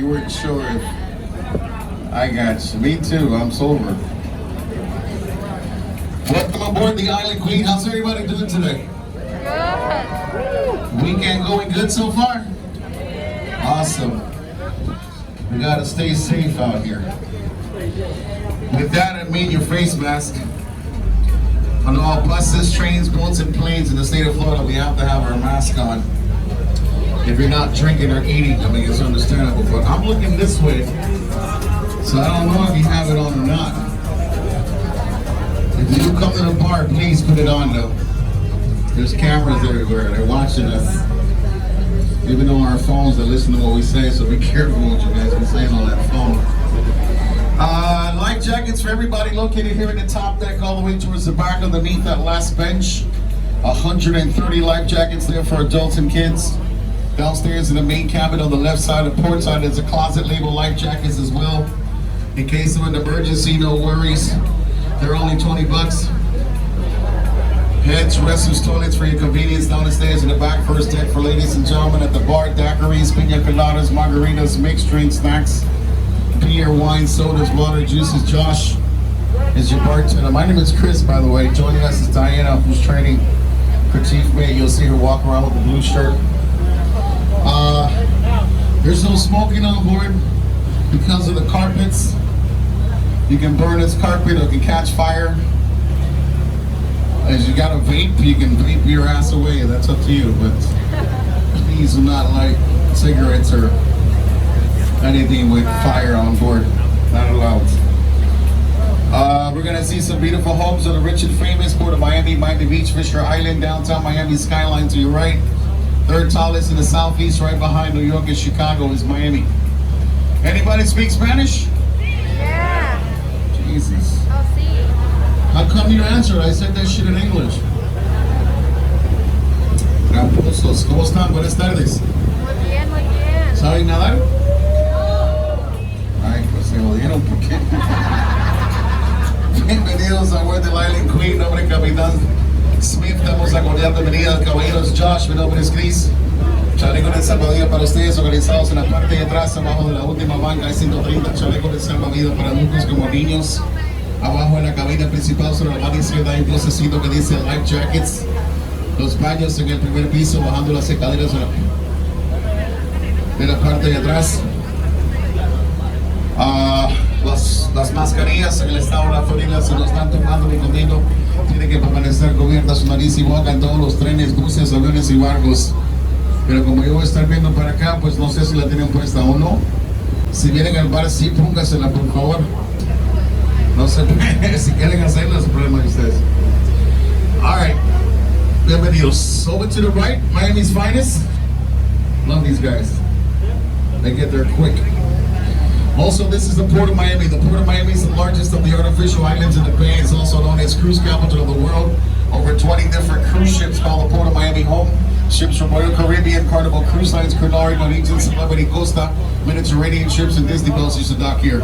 You weren't sure if... I got you. Me too. I'm sober. Welcome aboard the Island Queen. How's everybody doing today? Good. Weekend going good so far? Awesome. We gotta stay safe out here. With that, I mean your face mask. On all buses, trains, boats, and planes in the state of Florida, we have to have our mask on. If you're not drinking or eating, I mean, it's understandable. But I'm looking this way, so I don't know if you have it on or not. If you come to the bar, please put it on though. There's cameras everywhere, they're watching us. Even on our phones, they listen to what we say, so be careful what you guys be saying on that phone. Life jackets for everybody located here at the top deck all the way towards the back underneath that last bench. 130 life jackets there for adults and kids. Downstairs in the main cabin on the left side, the port side, there's a closet labeled life jackets as well. In case of an emergency, no worries. They're only 20 bucks. Heads, restrooms, toilets for your convenience down the stairs in the back first deck for ladies and gentlemen at the bar, daiquiris, pina coladas, margaritas, mixed drinks, snacks, beer, wine, sodas, water, juices. Josh is your bartender. My name is Chris, by the way. Joining us is Diana, who's training for Chief Mate. You'll see her walk around with the blue shirt. There's no smoking on board because of the carpets. You can burn this carpet or it can catch fire. As you got a vape, you can vape your ass away. That's up to you, but please do not light cigarettes or anything with fire on board. Not allowed. We're gonna see some beautiful homes on the rich and famous Port of Miami, Miami Beach, Fisher Island, downtown Miami skyline to your right. Third tallest in the southeast, right behind New York and Chicago is Miami. Anybody speak Spanish? Yeah. Jesus. I'll see. How come you answered? I said that shit in English. Tramposos. ¿Cómo están? Buenas tardes. Muy bien, muy bien. ¿Saben nadar? Ay, pues se jodieron, ¿por qué? Bienvenidos a World del Island Queen, nombre Capitán Smith. Damos la cordial bienvenida al caballeros Josh. Mi nombre es Chris. Chaleco de salvavidas para ustedes, organizados en la parte de atrás, abajo de la última manga. Hay 130 chalecos de salvavidas para adultos como niños. Abajo en la cabina principal sobre la mano izquierda hay un closecito que dice Life Jackets. Los baños en el primer piso, bajando las escaleras de la parte de atrás. Las mascarillas en el estado de la Florida, si no están tomando ni comiendo, tienen que permanecer cubiertas su nariz y boca en todos los trenes, buses, aviones y barcos. Pero como yo voy a estar viendo para acá, pues no sé si la tienen puesta o no. Si vienen al bar, sí, póngasela, por favor. No sé, si quieren hacerlo, es un problema de ustedes. All right, bienvenidos. Over to the right, Miami's finest. Love these guys. They get there quick. Also, this is the Port of Miami. The Port of Miami is the largest of the artificial islands in the Bay. It's also known as cruise capital of the world. Over 20 different cruise ships call the Port of Miami home. Ships from Royal Caribbean, Carnival Cruise Lines, Cunard, Norwegian, Celebrity Costa, Mediterranean ships, and Disney boats used to dock here.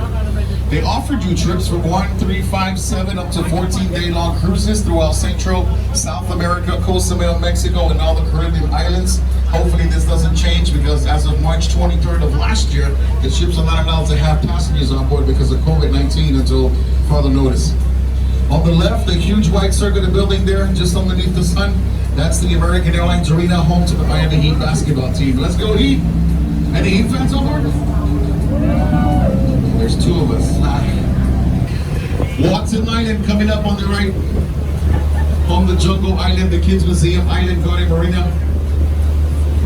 They offered you trips from 1, 3, 5, 7, up to 14-day-long cruises throughout Central, South America, Cozumel, Mexico, and all the Caribbean islands. Hopefully this doesn't change because as of March 23rd of last year, the ships are not allowed to have passengers on board because of COVID-19 until further notice. On the left, the huge white circular building there, just underneath the sun, that's the American Airlines Arena, home to the Miami Heat basketball team. Let's go Heat! Any Heat fans on board? There's two of us. Watson Island coming up on the right. Home to Jungle Island, the Kids Museum, Island Garden Marina.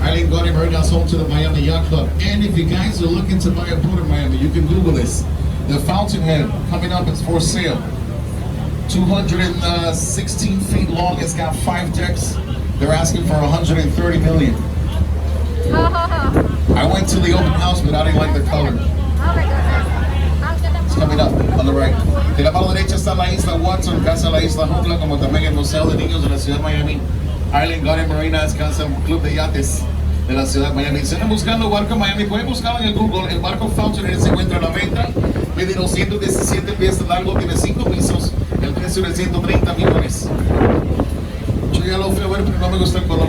Island Garden Marina is home to the Miami Yacht Club. And if you guys are looking to buy a boat in Miami, you can Google this. The Fountainhead coming up is for sale. 216 feet long, it's got 5 decks. They're asking for 130 million. I went to the open house, but I didn't like the color. It's coming up on the right. De la mano derecha está la isla Watson, casa la isla Jungla, como también el Museo de Niños de la Ciudad de Miami. Island Garden Marina es casa un club de yates de la Ciudad de Miami. Si están buscando barco en Miami, pueden buscarlo en el Google. El barco Fountainhead se encuentra a la venta. Mide 217 pies de largo, tiene 5 pisos. El precio de 130 millones. Yo ya lo fui a ver, pero no me gusta el color.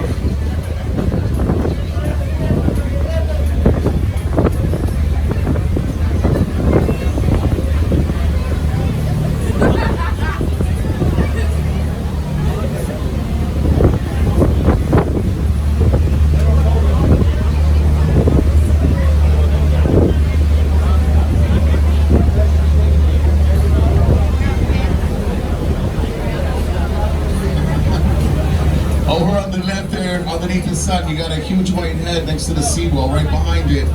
the sun, you got a huge white head next to the seawall. Right behind it,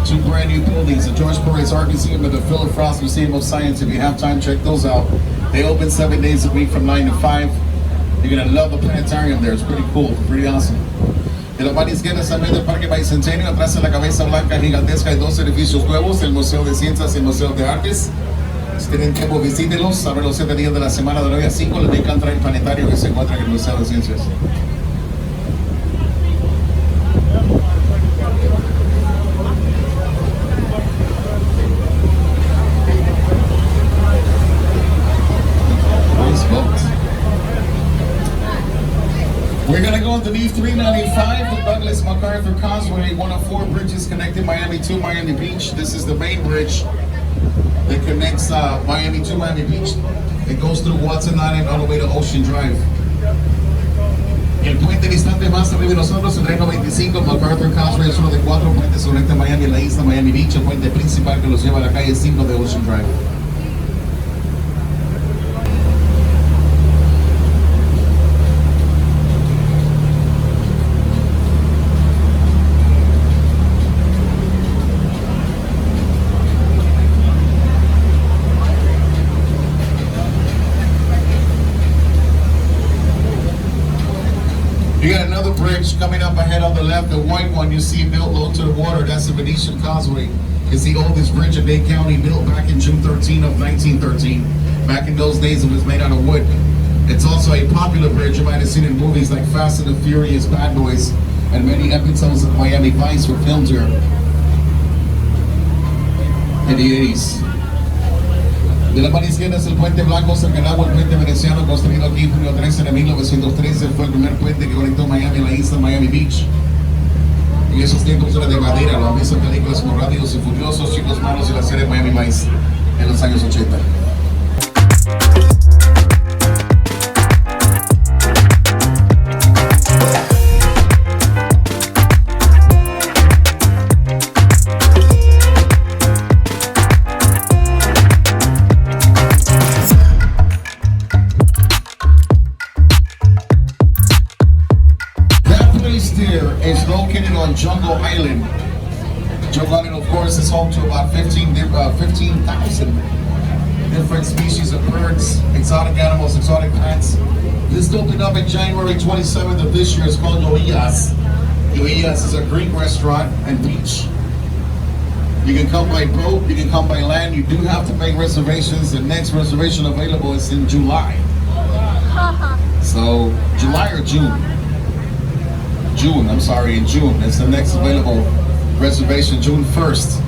two brand new buildings, the George Perez Art Museum and the Philip Frost Museum of Science. If you have time, check those out. They open 7 days a week from 9 to 5. You're gonna love the planetarium there. It's pretty cool, pretty awesome. De la mano izquierda también del Parque Bicentenio, atrás de la cabeza blanca gigantesca hay dos edificios nuevos, el Museo de Ciencias y el Museo de Artes. Si tienen tiempo, visítenlos. Abren los 7 días de la semana de 9 a 5. Les encanta el planetario que se encuentra en el Museo de Ciencias. We're going to go underneath 395, the Douglas MacArthur Causeway, one of 4 bridges connecting Miami to Miami Beach. This is the main bridge that connects Miami to Miami Beach. It goes through Watson Island all the way to Ocean Drive. El puente distante más arriba de nosotros, el 395, MacArthur Causeway, es uno de 4 puentes que conectan Miami a la isla Miami Beach, el puente principal que los lleva a la calle 5 de Ocean Drive. You got another bridge coming up ahead on the left, the white one you see built low to the water. That's the Venetian Causeway. It's the oldest bridge in Dade County, built back in June 13 of 1913. Back in those days, it was made out of wood. It's also a popular bridge. You might have seen in movies like Fast and the Furious, Bad Boys, and many episodes of Miami Vice were filmed here in the 80s. De la mano izquierda es el puente blanco cerca del agua, el puente veneciano construido aquí en junio 13 de 1913. Fue el primer puente que conectó Miami a la isla Miami Beach. En esos tiempos era de madera, lo han visto en películas como Rápidos y Furiosos, Chicos Malos y la serie Miami Vice en los años 80. Is located on Jungle Island. Jungle Island, of course, is home to about 15,000 different species of birds, exotic animals, exotic plants. This opened up in January 27th of this year. It's called Yoias. Yoias is a Greek restaurant and beach. You can come by boat, you can come by land. You do have to make reservations. The next reservation available is in July. So, July or June? In June. It's the next available reservation, June 1st.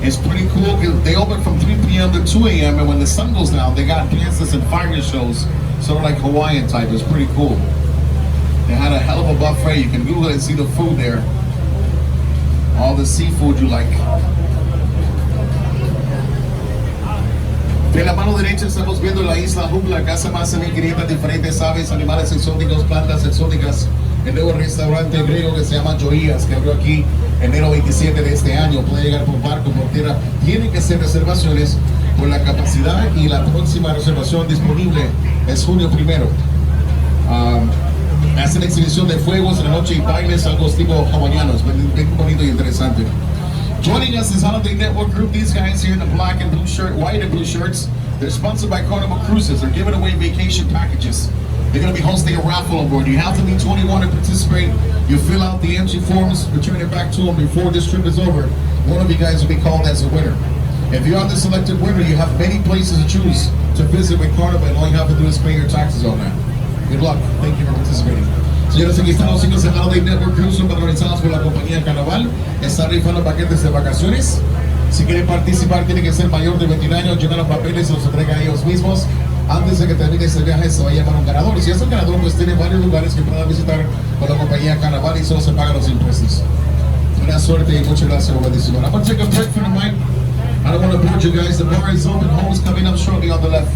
It's pretty cool because they open from 3 p.m. to 2 a.m. and when the sun goes down, they got dances and fire shows, sort of like Hawaiian type. It's pretty cool. They had a hell of a buffet. You can Google it and see the food there. All the seafood you like. De la mano derecha estamos viendo la isla Jungla, casa más de 1,500 diferentes aves, animales exóticos, plantas exóticas. El nuevo restaurante griego que se llama Yoias, que abrió aquí enero 27 de este año. Puede llegar por barco, por tierra. Tienen que hacer reservaciones por la capacidad y la próxima reservación disponible es junio 1. Hacen exhibición de fuegos en la noche y bailes, algo tipo hawaianos, bien bonito y interesante. Joining us is Holiday Network Group. These guys here in the black and blue shirt, white and blue shirts. They're sponsored by Carnival Cruises. They're giving away vacation packages. They're going to be hosting a raffle on board. You have to be 21 to participate. You fill out the entry forms, return it back to them before this trip is over. One of you guys will be called as a winner. If you are the selected winner, you have many places to choose to visit with Carnival, and all you have to do is pay your taxes on that. Good luck. Thank you for participating. Señores, aquí están los hijos de Holiday Network Cruise, son patronizados por la compañía Carnaval. Están rifando paquetes de vacaciones. Si quieren participar, tienen que ser mayor de 21 años, llenar los papeles y los entregan a ellos mismos. Antes de que termine este viaje se va a llamar un ganador, y si es un ganador pues tiene varios lugares que puedan visitar con la compañía Carnaval y solo se pagan los impuestos. Buena suerte y muchas gracias, bendición. I'm going to take a break for the mic. I don't want to board you guys. The bar is open. Home is coming up shortly on the left.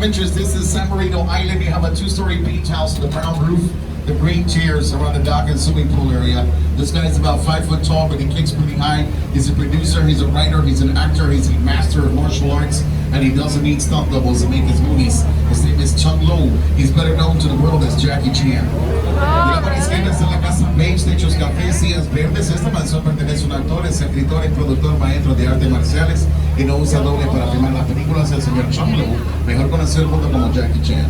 of interest, this is San Marino Island. You have a two-story beach house with a brown roof, the green chairs around the dock and swimming pool area. This guy is about 5 foot tall, but he kicks pretty high. He's a producer, he's a writer, he's an actor, he's a master of martial arts, and he doesn't need stunt doubles to make his movies. His name is Chung Lo. He's better known to the world as Jackie Chan. Mira para izquierda está la casa beige, techos cafés, sillas verdes. Esta mansión pertenece a un actor, es escritor y productor maestro de artes marciales y no usa doble para filmar las películas. El señor Chung Lo, mejor conocido en el mundo como Jackie Chan.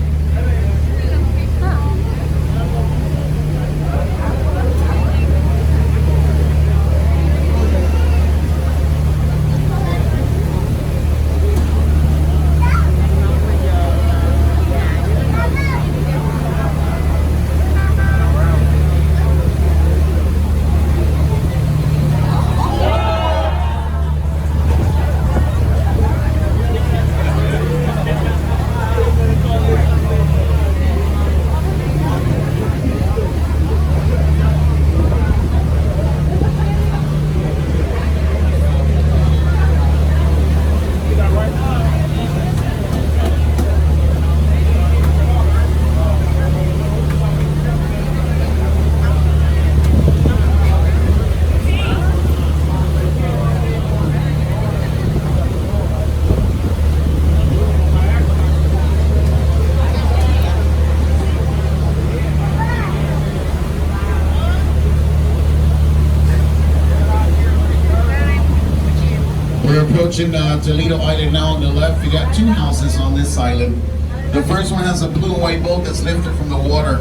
We're approaching Toledo Island now on the left. You got two houses on this island. The first one has a blue and white boat that's lifted from the water.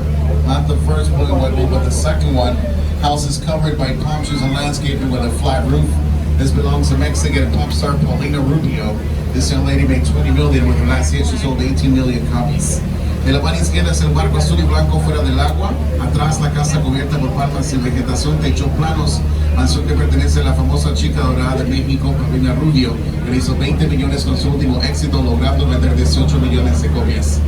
Not the first blue and white boat, but the second one. House is covered by palm trees and landscaping with a flat roof. This belongs to Mexican pop star Paulina Rubio. This young lady made 20 million with her last hit. She sold 18 million copies. De la mano izquierda es el barco azul y blanco fuera del agua. Atrás la casa cubierta por palmas y vegetación, techo planos. Mansión que pertenece a la famosa chica dorada de México, Paulina Rubio, que hizo 20 millones con su último éxito, logrando vender 18 millones de copias.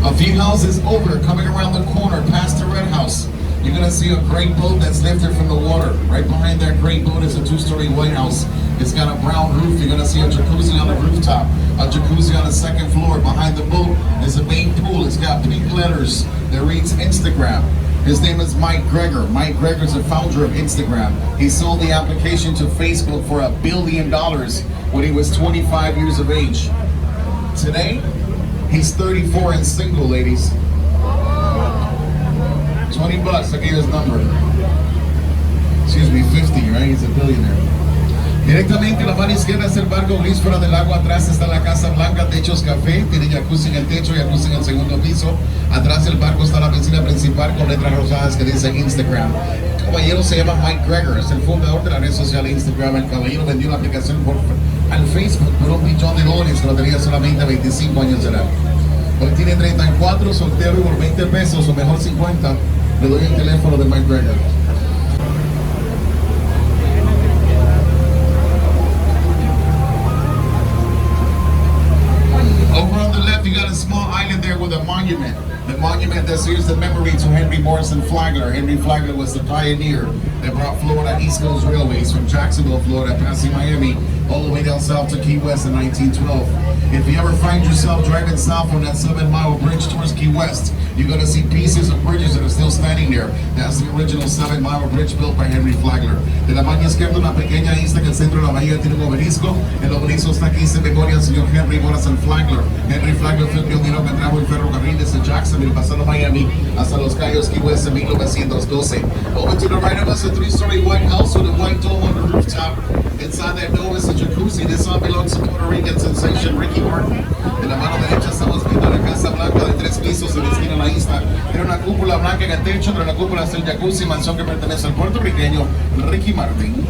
A few houses over, coming around the corner, past the red house, you're going to see a great boat that's lifted from the water. Right behind that great boat is a two-story white house. It's got a brown roof. You're going to see a jacuzzi on the rooftop, a jacuzzi on the second floor. Behind the boat is a main pool. It's got pink letters that reads Instagram. His name is Mike Greger. Mike Greger is the founder of Instagram. He sold the application to Facebook for $1 billion when he was 25 years of age. Today, he's 34 and single, ladies. 20 bucks, I gave his number. Excuse me, 50, right? He's a billionaire. Directamente a la mano izquierda es el barco gris fuera del agua. Atrás está la casa blanca, techos café. Tiene jacuzzi en el techo y jacuzzi en el segundo piso. Atrás del barco está la piscina principal con letras rosadas que dice Instagram. El caballero se llama Mike Greger, es el fundador de la red social Instagram. El caballero vendió la aplicación al Facebook por $1 billón que lo tenía solamente a 25 años de edad. Hoy tiene 34, soltero y por 20 pesos o mejor 50. Le doy el teléfono de Mike Greger. Over on the left, you got a small island there with a monument. The monument that serves the memory to Henry Morrison Flagler. Henry Flagler was the pioneer that brought Florida East Coast Railways from Jacksonville, Florida, passing Miami, all the way down south to Key West in 1912. If you ever find yourself driving south on that 7-mile bridge towards Key West, you're going to see pieces of bridges that are still standing there. That's the original 7-mile bridge built by Henry Flagler. De la mano izquierda, una pequeña isla que el centro de la bahía tiene un obelisco. El obelisco está aquí en memoria del señor Henry Morrison Flagler. Henry Flagler fue el pionero que trajo el ferrocarril desde Jacksonville, pasando Miami, hasta Los Cayos, Key West en 1912. Over to the right of us, a 3-story white house with a white dome on the rooftop. Inside that dome is a jacuzzi. This all belongs to Puerto Rican sensation Ricky Martin. De la mano derecha estamos viendo la casa blanca de 3 pisos en la esquina de la isla. Tiene una cúpula blanca en el techo, pero la cúpula es el jacuzzi, mansión que pertenece al puertorriqueño Ricky Martin.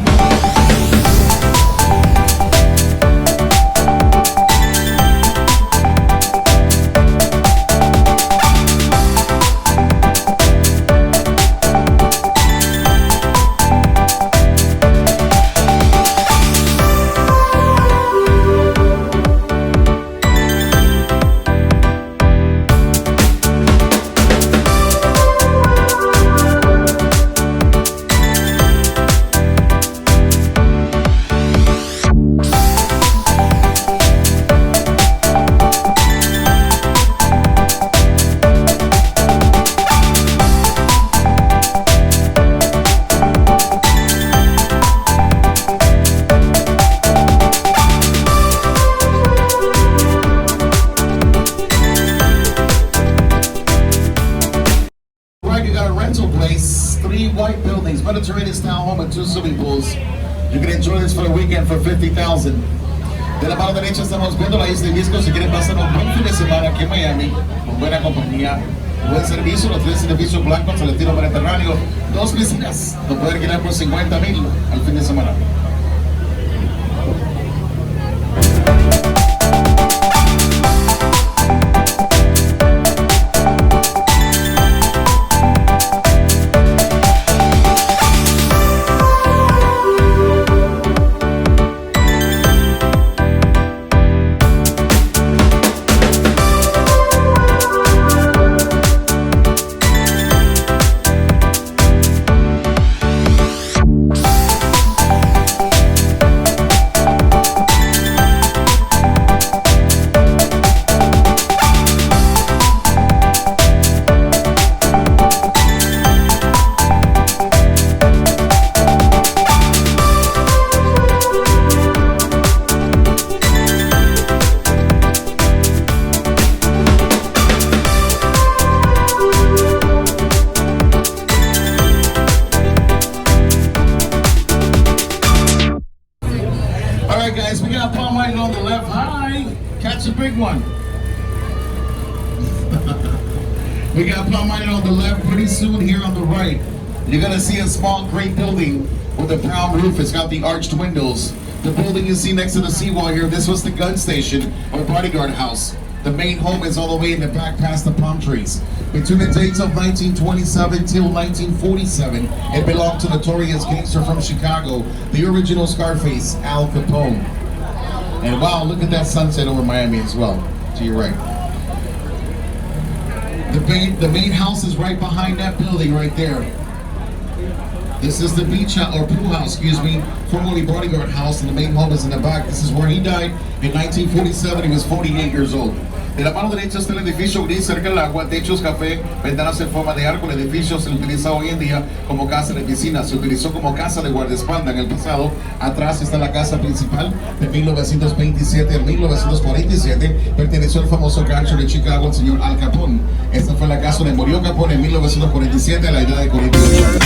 you got a rental place, 3 white buildings, Mediterranean style home and 2 swimming pools. You can enjoy this for the weekend for $50,000. De la mano derecha estamos viendo la isla de Biscayne. Si quieren pasar un buen fin de semana aquí en Miami, con buena compañía, buen servicio, los 3 servicios blancos al estilo mediterráneo, 2 piscinas, lo pueden quedar por $50,000 al fin de semana. Guys, we got palm island on the left. Hi, catch a big one. We got palm island on the left. Pretty soon here on the right, you're gonna see a small gray building with a brown roof. It's got the arched windows. The building you see next to the seawall here, this was the gun station or bodyguard house. The main home is all the way in the back past the palm trees. Between the dates of 1927 till 1947, it belonged to notorious gangster from Chicago, the original Scarface, Al Capone. And wow, look at that sunset over Miami as well, to your right. The main house is right behind that building right there. This is the beach house, or pool house, excuse me, formerly bodyguard house, and the main home is in the back. This is where he died in 1947. He was 48 years old. De la mano derecha está el edificio gris cerca del agua, techos, café, ventanas en forma de arco. El edificio se utiliza hoy en día como casa de piscina. Se utilizó como casa de guardaespaldas en el pasado. Atrás está la casa principal de 1927 a 1947. Perteneció al famoso gangster de Chicago, el señor Al Capone. Esta fue la casa donde murió Capone en 1947 a la edad de 48 años.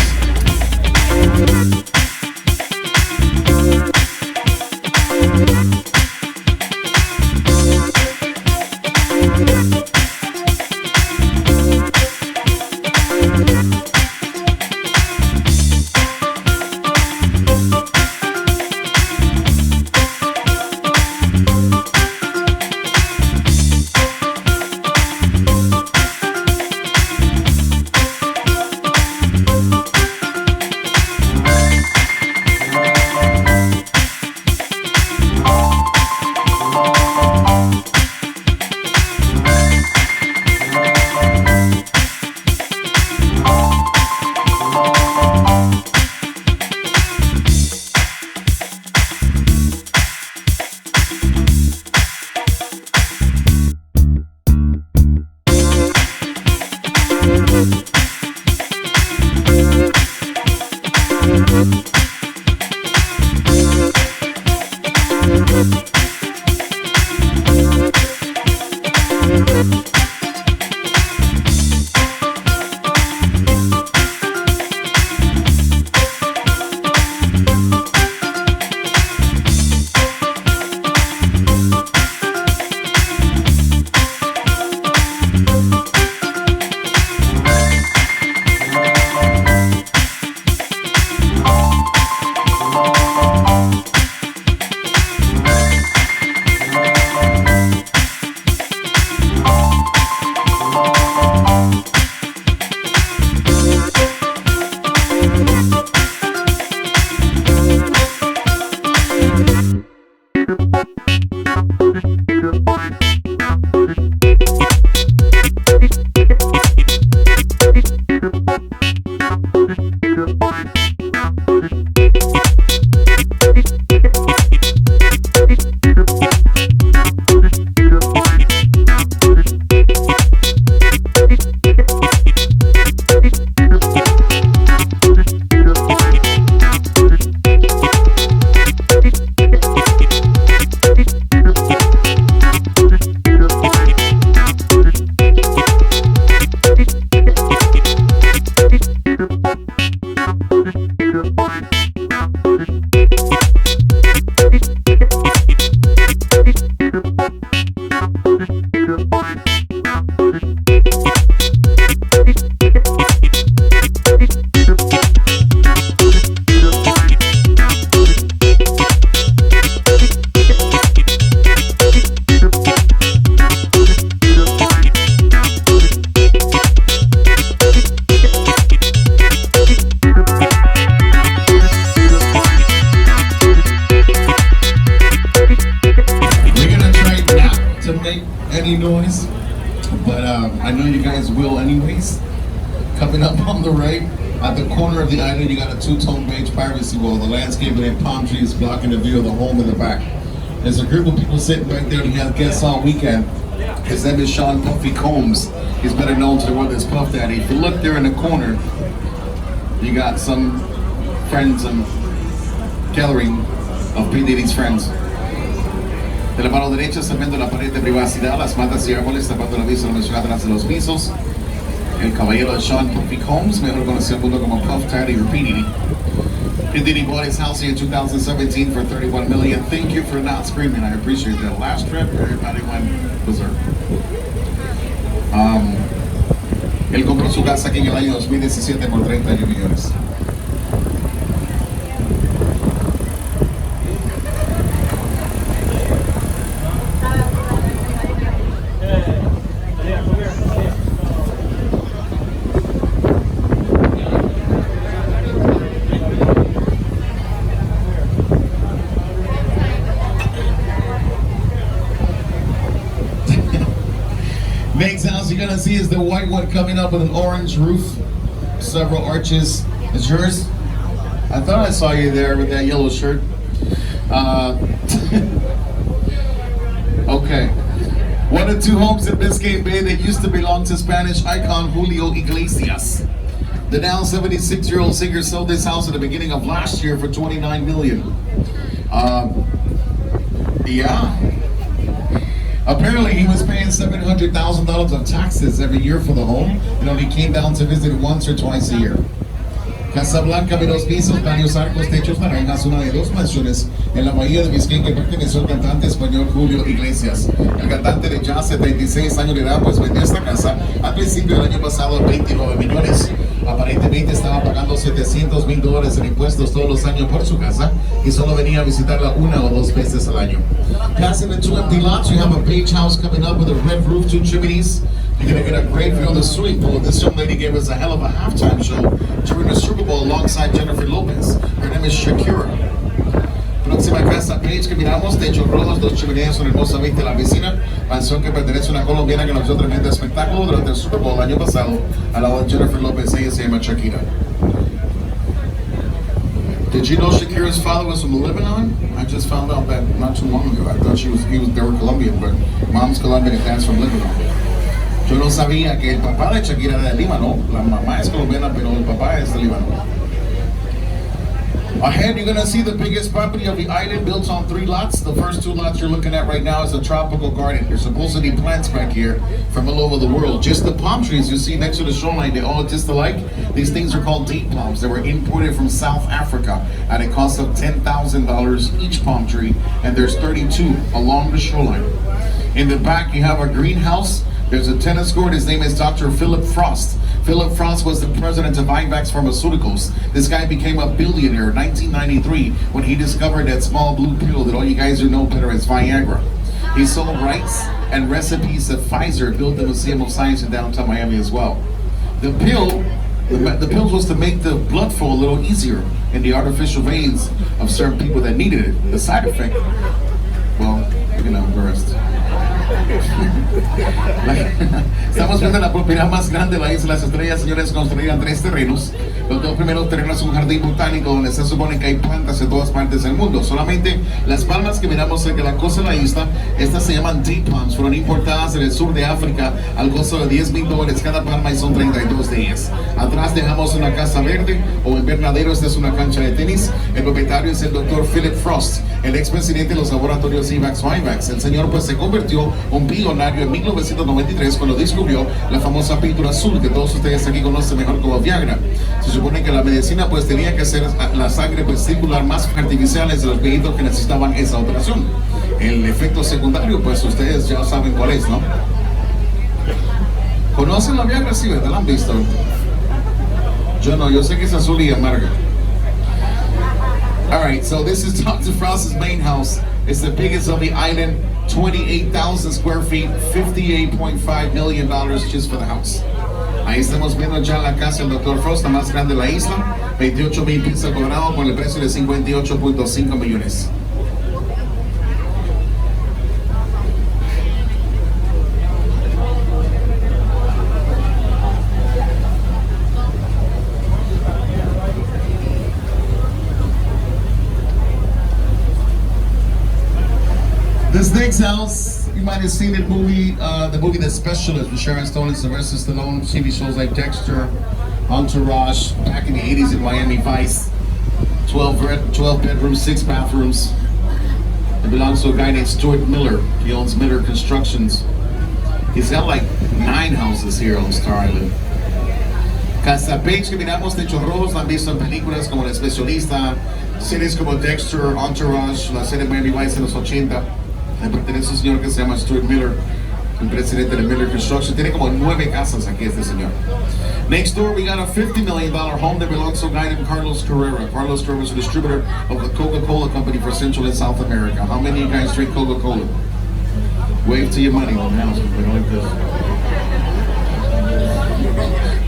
I know you guys will anyways. Coming up on the right, at the corner of the island, you got a two-tone beige privacy wall. The landscaping and palm trees blocking the view of the home in the back. There's a group of people sitting right there. He has guests all weekend. His name is Sean Puffy Combs. He's better known to the world as Puff Daddy. If you look there in the corner, you got some friends and gathering of P. Diddy's friends. De la mano derecha se viendo la pared de privacidad, las matas y árboles tapando la vista mencionada atrás de los pisos. El caballero de Sean Puffy Combs, mejor conocido al mundo como Puff Daddy or P. Diddy. P. Diddy bought his house here in 2017 for $31 million. Thank you for not screaming. I appreciate that. Last trip, everybody went berserk. Él compró su casa aquí en el año 2017 por 31 millones. Next house you're gonna see is the white one coming up with an orange roof, several arches. It's yours? I thought I saw you there with that yellow shirt. Okay. One of two homes in Biscayne Bay that used to belong to Spanish icon Julio Iglesias. The now 76-year-old singer sold this house at the beginning of last year for $29 million. Yeah. Apparently he was paying $700,000 of taxes every year for the home and only came down to visit once or twice a year. Casa Blanca de dos pisos, varios arcos, techos naranjas, una de dos mansiones en la bahía de Biscayne que perteneció al cantante español Julio Iglesias. El cantante de ya 76 años de edad pues vendió esta casa al principio del año pasado a 29 millones. Aparentemente estaba pagando $700,000 en impuestos todos los años por su casa y solo venía a visitarla una o dos veces al año. Passing the two empty lots, you have a beige house coming up with a red roof, two chimneys. You're gonna get a great view of the swimming pool. This young lady gave us a hell of a halftime show during the Super Bowl alongside Jennifer Lopez. Her name is Shakira. Próxima casa beige que miramos, techos rojos, dos chimeneas, una hermosa vista de la piscina, mansión que pertenece a una colombiana que nos dio tremendo espectáculo durante el Super Bowl el año pasado, al lado de Jennifer Lopez. Ella se llama Shakira. Did you know Shakira's father was from Lebanon? I just found out that not too long ago. I thought they were Colombian, but mom's Colombian and dad's from Lebanon. Yo no sabía que el papá de Shakira era de Líbano. La mamá es colombiana, pero el papá es de Líbano. Ahead, you're gonna see the biggest property of the island, built on 3 lots. The first 2 lots you're looking at right now is a tropical garden. There's supposedly plants back here from all over the world. Just the palm trees you see next to the shoreline, they all just alike. These things are called date palms. They were imported from South Africa at a cost of $10,000 each palm tree, and there's 32 along the shoreline. In the back, you have a greenhouse. There's a tennis court. His name is Dr. Philip Frost. Philip Frost was the president of IVAX Pharmaceuticals. This guy became a billionaire in 1993 when he discovered that small blue pill that all you guys who know better as Viagra. He sold rights and recipes that Pfizer built the Museum of Science in downtown Miami as well. The pill was to make the blood flow a little easier in the artificial veins of certain people that needed it. The side effect, well, you know, the rest. Estamos viendo la propiedad más grande de la isla Las Estrellas, señores, construida en 3 terrenos. Los 2 primeros terrenos son un jardín botánico donde se supone que hay plantas de todas partes del mundo. Solamente las palmas que miramos cerca de la costa de la isla, estas se llaman deep palms, fueron importadas del sur de África al costo de $10,000 cada palma y son 32 de ellas. Atrás dejamos una casa verde o invernadero, esta es una cancha de tenis. El propietario es el Dr. Philip Frost, el expresidente de los laboratorios IVAX o IVAX. El señor pues se convirtió un billonario en 1993 cuando descubrió la famosa píldora azul que todos ustedes aquí conocen mejor como Viagra. Se supone que la medicina pues tenía que hacer la sangre pues circular más artificiales de los viejitos que necesitaban esa operación. El efecto secundario pues ustedes ya saben cuál es, ¿no? ¿Conocen la Viagra? Sí, ¿verdad? ¿La han visto? Yo no, yo sé que es azul y amarga. Alright, so this is Dr. Frost's main house. It's the biggest of the island, 28,000 square feet, $58.5 million just for the house. Ahí estamos viendo ya la casa del Dr. Frost, la más grande de la isla, 28,000 pies cuadrados con el precio de 58.5 millones. This next house, you might have seen the movie The Specialist with Sharon Stone and Sylvester Stallone, TV shows like Dexter, Entourage, back in the 80s in Miami Vice. 12 bedrooms, 6 bathrooms. It belongs to a guy named Stuart Miller. He owns Miller Constructions. He's got like 9 houses here on Star Island. Casa Beach que miramos, techos rojos, la han visto en películas como El Especialista, series como Dexter, Entourage, la serie Miami Vice en los 80. Le pertenece a un señor que se llama Stuart Miller, el presidente de Miller Construction. Tiene como 9 casas aquí este señor. Next door, we got a $50 million home that belongs to a guy named Carlos Carrera. Carlos Carrera is a distributor of the Coca-Cola company for Central and South America. How many of you guys drink Coca-Cola? Wave to your money on the house. Like this.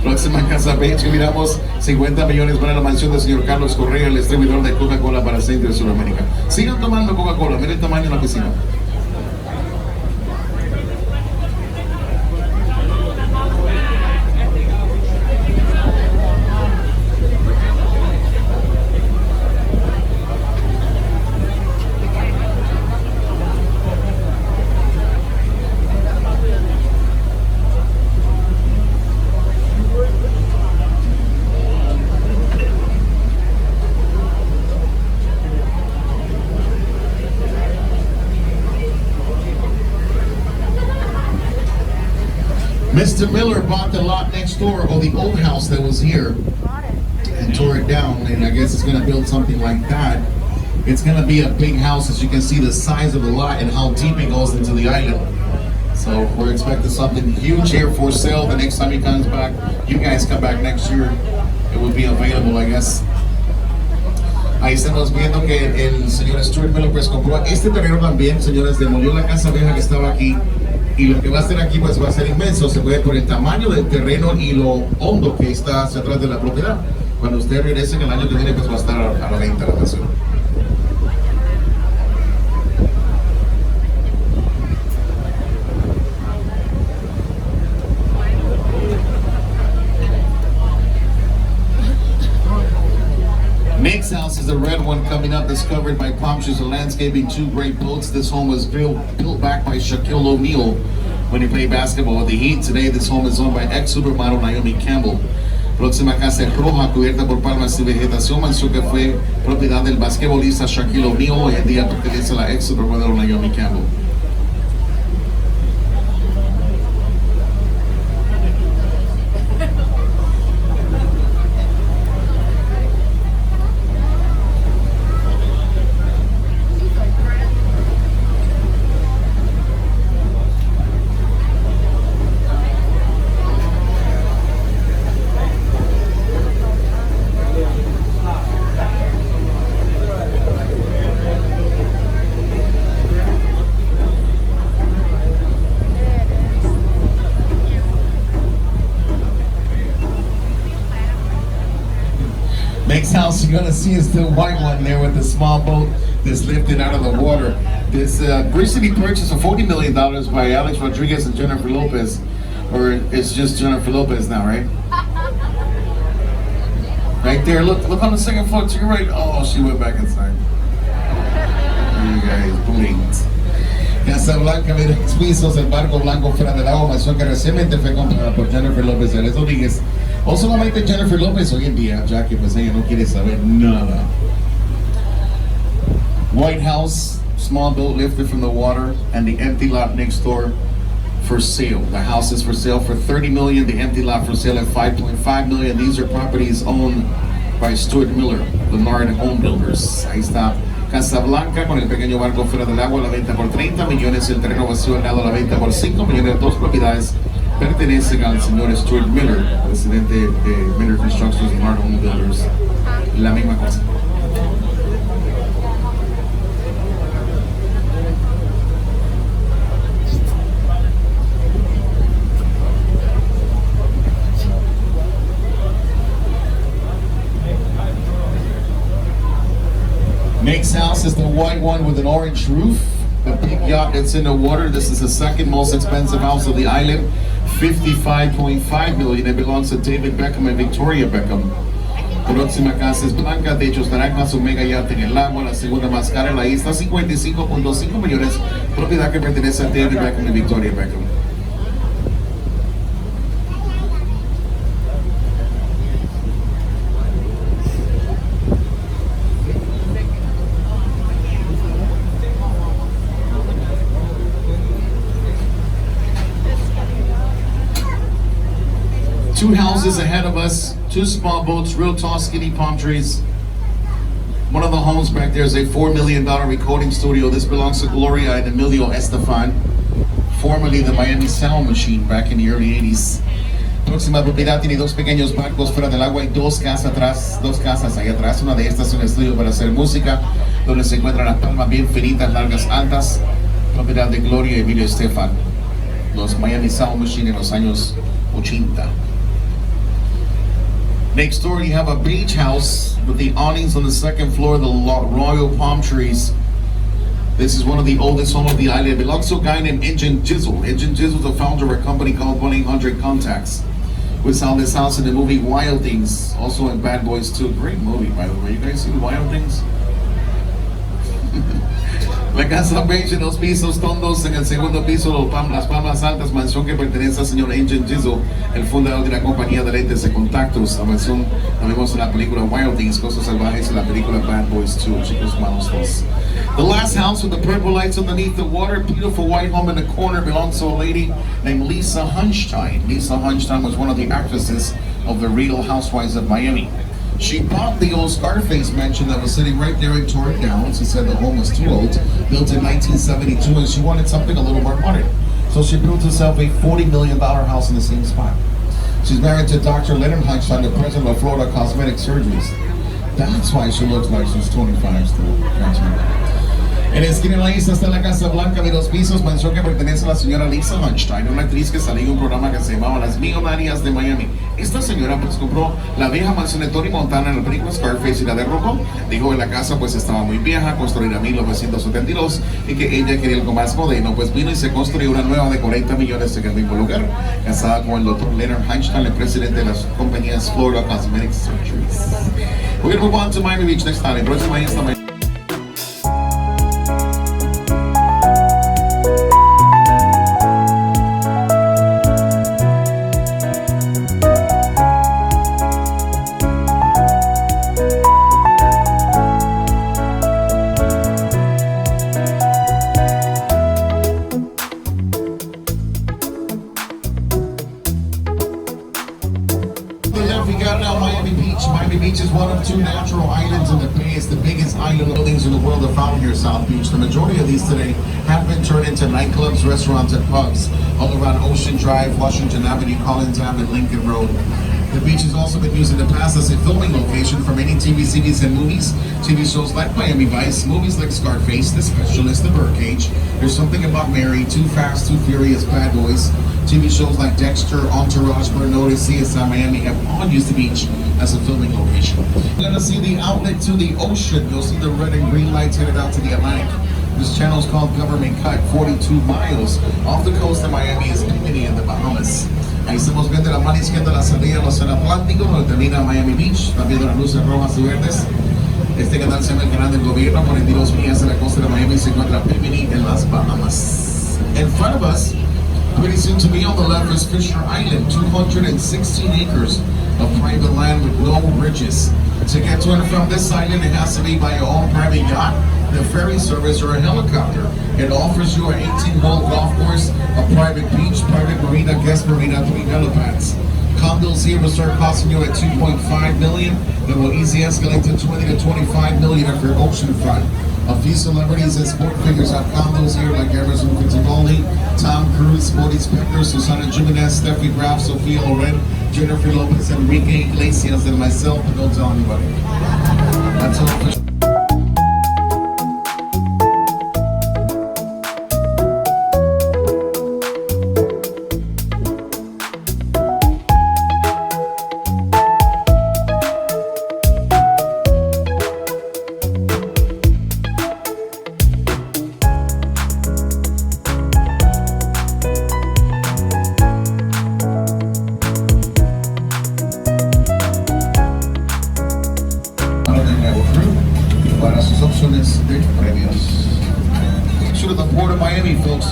Próxima Casa Beach que miramos, 50 millones para la mansión del señor Carlos Correa, el distribuidor de Coca-Cola para Centro y Sudamérica. Sigan tomando Coca-Cola, miren el tamaño de la piscina. Mr. Miller bought the lot next door, or the old house that was here, and tore it down, and I guess it's gonna build something like that. It's gonna be a big house, as you can see the size of the lot and how deep it goes into the island. So we're expecting something huge here for sale the next time he comes back. You guys come back next year, it will be available, I guess. Ahí estamos viendo que el señor Stuart Miller pues compró este terreno también, señores, demolió la casa vieja que estaba aquí. Y lo que va a hacer aquí pues va a ser inmenso, se puede por el tamaño del terreno y lo hondo que está hacia atrás de la propiedad. Cuando usted regrese en el año que viene pues va a estar a la venta la mansión. Next house is a red one coming up that's covered by palm trees and landscaping, 2 great boats. This home was built back by Shaquille O'Neal when he played basketball with the Heat. Today this home is owned by ex-supermodel Naomi Campbell. Próxima casa es roja, cubierta por palmas y vegetación, mansión que fue propiedad del basquetbolista Shaquille O'Neal. Hoy en día pertenece a la ex-supermodel Naomi Campbell. Next house you're gonna see is the white one there with the small boat that's lifted out of the water. This recently purchased for $40 million by Alex Rodriguez and Jennifer Lopez, or it's just Jennifer Lopez now, right? Right there, look on the second floor to your right. Oh, she went back inside. You guys blinked. Casa Blanca, mira, suizos, el barco blanco fuera del agua, mansión que recientemente fue comprada por Jennifer Lopez y Alex Rodriguez. O solamente Jennifer Lopez hoy en día, ya que pues ella no quiere saber nada. White house, small boat lifted from the water, and the empty lot next door for sale. The house is for sale for $30 million, the empty lot for sale at $5.5 million. These are properties owned by Stuart Miller, Leonard Home Builders. Ahí está Casa Blanca con el pequeño barco fuera del agua, la venta por 30 millones, el terreno vacío al lado, la venta por 5 millones. 2 propiedades pertenecen al señor Stuart Miller, presidente de Miller Constructions y Leonard Home Builders. La misma cosa. Next house is the white one with an orange roof, a big yacht that's in the water. This is the second most expensive house of the island, $55.5 million. It belongs to David Beckham and Victoria Beckham. Próxima casa es blanca, techos naranjas, un mega yate en el lago. La segunda más cara en la isla, 55.5 millones. Propiedad que pertenece a David Beckham y Victoria Beckham. Two houses ahead of us, two small boats, real tall, skinny palm trees. One of the homes back there is a $4 million recording studio. This belongs to Gloria and Emilio Estefan, formerly the Miami Sound Machine back in the early 80s. Próxima propiedad tiene dos pequeños barcos fuera del agua y dos casas ahí atrás. Una de estas es un estudio para hacer música, donde se encuentran las palmas bien finitas, largas, altas. Propiedad de Gloria y Emilio Estefan, los Miami Sound Machine en los años 80. Next door, you have a beach house with the awnings on the second floor, the royal palm trees. This is one of the oldest homes of the island. It belongs to a guy named Angela. Angela is the founder of a company called 1-800-CONTACTS. We saw this house in the movie Wild Things, also in Bad Boys 2. Great movie, by the way. You guys see Wild Things? La casa beige en los pisos tondos, en el segundo piso las palmas altas, mansión que pertenece al señor Angel Jizzle, el fundador de la compañía de lentes de contactos. La mansión la vemos en la película Wild Things, Cosas Salvajes, en la película Bad Boys 2, Chicos Malos 2. The last house with the purple lights underneath the water, beautiful white home in the corner, belongs to a lady named Lisa Hunstein. Lisa Hunstein was one of the actresses of the Real Housewives of Miami. She bought the old Scarface mansion that was sitting right there and tore it down. She said the home was too old, built in 1972, and she wanted something a little more modern. So she built herself a $40 million house in the same spot. She's married to Dr. Leonard Hunstein, the president of Florida Cosmetic Surgeries. That's why she looks like she's 25 still. En la esquina de la isla está la Casa Blanca de los pisos, mansión que pertenece a la señora Lisa Hunstein, una actriz que salió en un programa que se llamaba Las Millonarias de Miami. Esta señora pues compró la vieja mansión de Tony Montana en la película Scarface y la derrocó. Dijo que la casa pues estaba muy vieja, construida en 1972, y que ella quería algo más moderno. Pues vino y se construyó una nueva de 40 millones en el mismo lugar, casada con el doctor Leonard Hunstein, el presidente de las compañías Florida Cosmetic Surgeries. We're going to move on to Miami Beach next time. Próxima isla. We got now Miami Beach. Miami Beach is one of two natural islands in the bay. It's the biggest island buildings in the world are found here, South Beach. The majority of these today have been turned into nightclubs, restaurants, and pubs all around Ocean Drive, Washington Avenue, Collins Avenue, Lincoln Road. The beach has also been used in the past as a filming location for many TV series and movies. TV shows like Miami Vice, movies like Scarface, The Specialist, The Birdcage, There's Something About Mary, Too Fast, Too Furious, Bad Boys. TV shows like Dexter, Entourage, Burn Notice, CSI Miami have all used the beach as a filming location. You're gonna see the outlet to the ocean. You'll see the red and green lights headed out to the Atlantic. This channel is called Government Cut, 42 miles off the coast of Miami is Bimini in the Bahamas. Ahí estamos viendo la mano izquierda la salida del Océano Atlántico, donde termina Miami Beach. Están viendo las luces rojas y verdes. Este canal se llama el canal del gobierno, 42 millas de la costa de Miami se encuentra Bimini en las Bahamas. In front of us, pretty soon to be on the left is Fisher Island, 216 acres of private land with no bridges. To get to and from this island, it has to be by your own private yacht, the ferry service, or a helicopter. It offers you an 18-hole golf course, a private beach, private marina, guest marina, 3 helipads. Condos here will start costing you at $2.5 million. They will easily escalate to $20 to $25 million if you're oceanfront. A few celebrities and sport figures have condos here like Emerson Fittipaldi, Tom Cruise, Sporty Spector, Susana Jimenez, Steffi Graf, Sofia Loren, Jennifer Lopez, Enrique Iglesias, and myself, but don't tell anybody. That's all for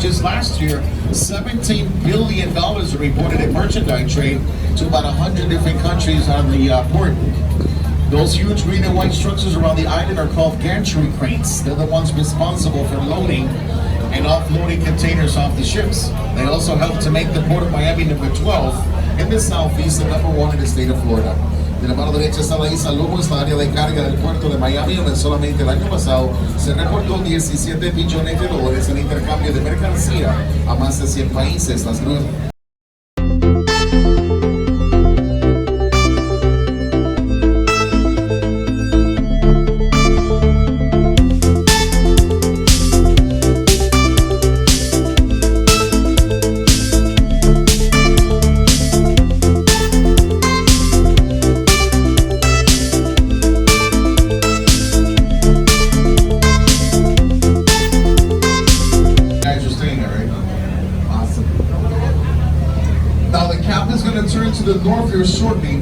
just last year, $17 billion reported in merchandise trade to about 100 different countries on the port. Those huge green and white structures around the island are called gantry cranes. They're the ones responsible for loading and offloading containers off the ships. They also help to make the Port of Miami number 12 in the southeast and number 1 in the state of Florida. De la mano derecha está la isla Lugo, es la área de carga del puerto de Miami, donde solamente el año pasado se reportó 17 billones de dólares en intercambio de mercancía a más de 100 países. Las grúas to the north here shortly,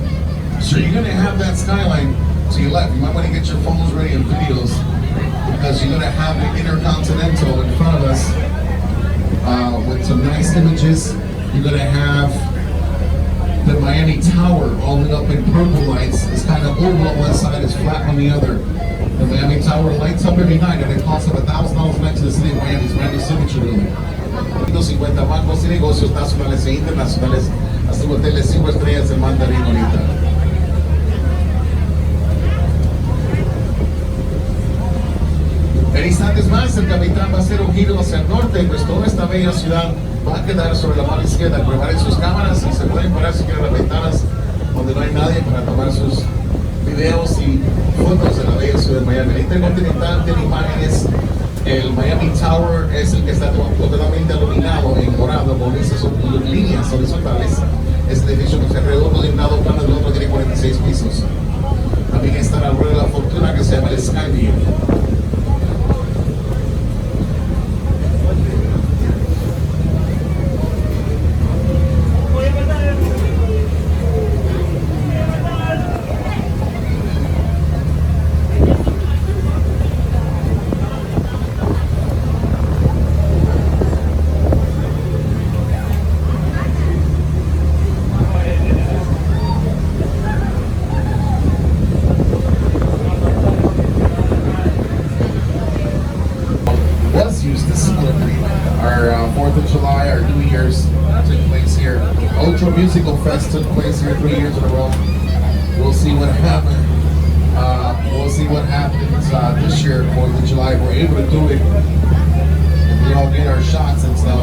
so you're going to have that skyline to your left. You might want to get your phones ready and videos, because you're going to have the Intercontinental in front of us with some nice images. You're going to have the Miami Tower all lit up in purple lights. It's kind of oval on one side, it's flat on the other. The Miami Tower lights up every night, and it costs up $1,000 next to the city of Miami's brand new signature building. 50 bancos y negocios nacionales e internacionales, hasta hoteles 5 estrellas en Mandarín ahorita. En instantes más, el capitán va a hacer un giro hacia el norte, pues toda esta bella ciudad va a quedar sobre la mano izquierda. Preparen sus cámaras y se pueden parar si quieren las ventanas donde no hay nadie para tomar sus videos y fotos de la bella ciudad de Miami. El Intercontinental tiene imágenes. El Miami Tower es el que está totalmente iluminado en dorado con esas líneas horizontales. Es el edificio que se redondo de un lado plano del otro, tiene 46 pisos. También está la rueda de la fortuna que se llama el Skyline. Our 4th of July, our New Year's took place here. Ultra Musical Fest took place here 3 years in a row. We'll see what happens. This year, 4th of July. We're able to do it. If we all get our shots and stuff,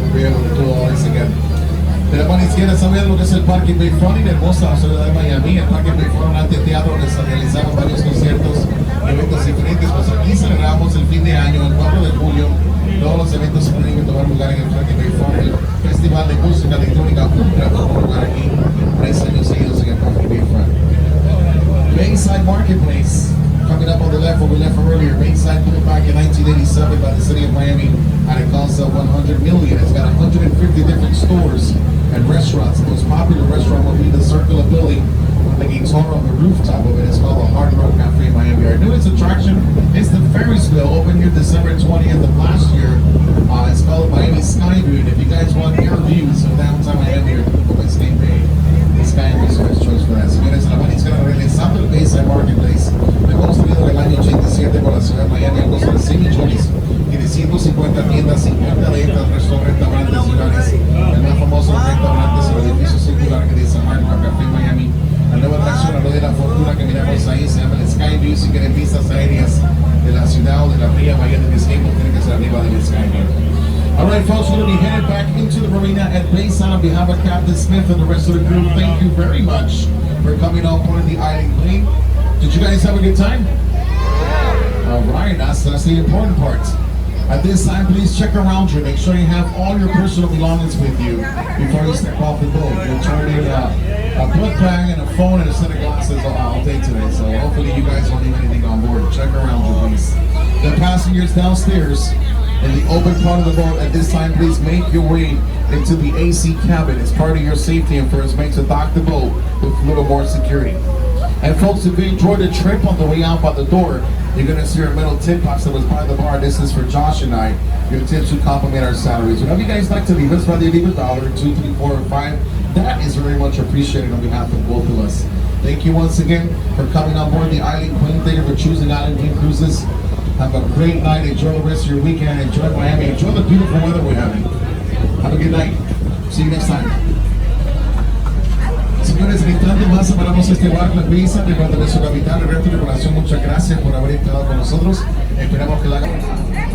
we'll be able to do all this again. De la mano izquierda saben lo que es el Parque Biscayne en hermosa ciudad de Miami. El Parque Biscayne, un anfiteatro donde se realizaban varios conciertos, eventos diferentes. Pues aquí celebramos el fin de año, el 4 de julio. Todos los eventos se pueden tomar lugar en el Parque Biscayne. El Festival de Música Electrónica Ultra tomó lugar aquí 3 años seguidos en el Parque Biscayne. Bayside Marketplace, coming up on the left where we left from earlier. Bayside built back in 1987 by the city of Miami at a cost of $100 million. It's got 150 different stores and restaurants. The most popular restaurant will be the circular building with the guitar on the rooftop of it. It's called the Hard Rock Cafe in Miami. Our newest attraction is the Ferris wheel, opened here December 20th of last year. It's called Miami Sky View. And if you guys want air views of downtown Miami or Biscayne Bay, Biscayne is the best choice for that. Señores, la buena izquierda regresando al Bayside Marketplace. Hemos tenido en el año 87 con la ciudad de Miami algo sobre 6 millones y de 150 tiendas, 50 de estas restaurantes y bares. El más famoso restaurante es el edificio circular que dice Hard Rock Cafe Miami. La nueva atracción, la rueda de la fortuna que miramos ahí, se llama el Sky View. Si quieren vistas aéreas de la ciudad o de la ría bahía de Biscayne, tienen que ser arriba del Sky View. Alright folks, we're going to be headed back into the marina at Bayside on behalf of Captain Smith and the rest of the crew. Thank you very much for coming on board the island plane. Did you guys have a good time? Alright, that's the important part. At this time, please check around you. Make sure you have all your personal belongings with you before you step off the boat. You'll turn in a book bag and a phone and a set of glasses all day today. So hopefully you guys won't leave anything on board. Check around you, please. The passengers downstairs in the open part of the boat, at this time, please make your way into the AC cabin. It's part of your safety and first make to dock the boat with a little more security. And folks, if you enjoyed the trip on the way out by the door, You're gonna see our metal tip box that was by the bar. This is for Josh and I. Your tips would complement our salaries. Whatever you guys like to leave us, whether you leave $1, $2, $3, $4, or $5, that is very much appreciated on behalf of both of us. Thank you once again for coming on board the Island Queen. Thank you for choosing Island Queen Cruises. Have a great night. Enjoy the rest of your weekend. Enjoy Miami. Enjoy the beautiful weather we're having. Have a good night. See you next time. Señores, en instantes más separamos este barco en Visa de cuando de su capitán, el resto de la población, muchas gracias por haber estado con nosotros. Esperamos que la hagan.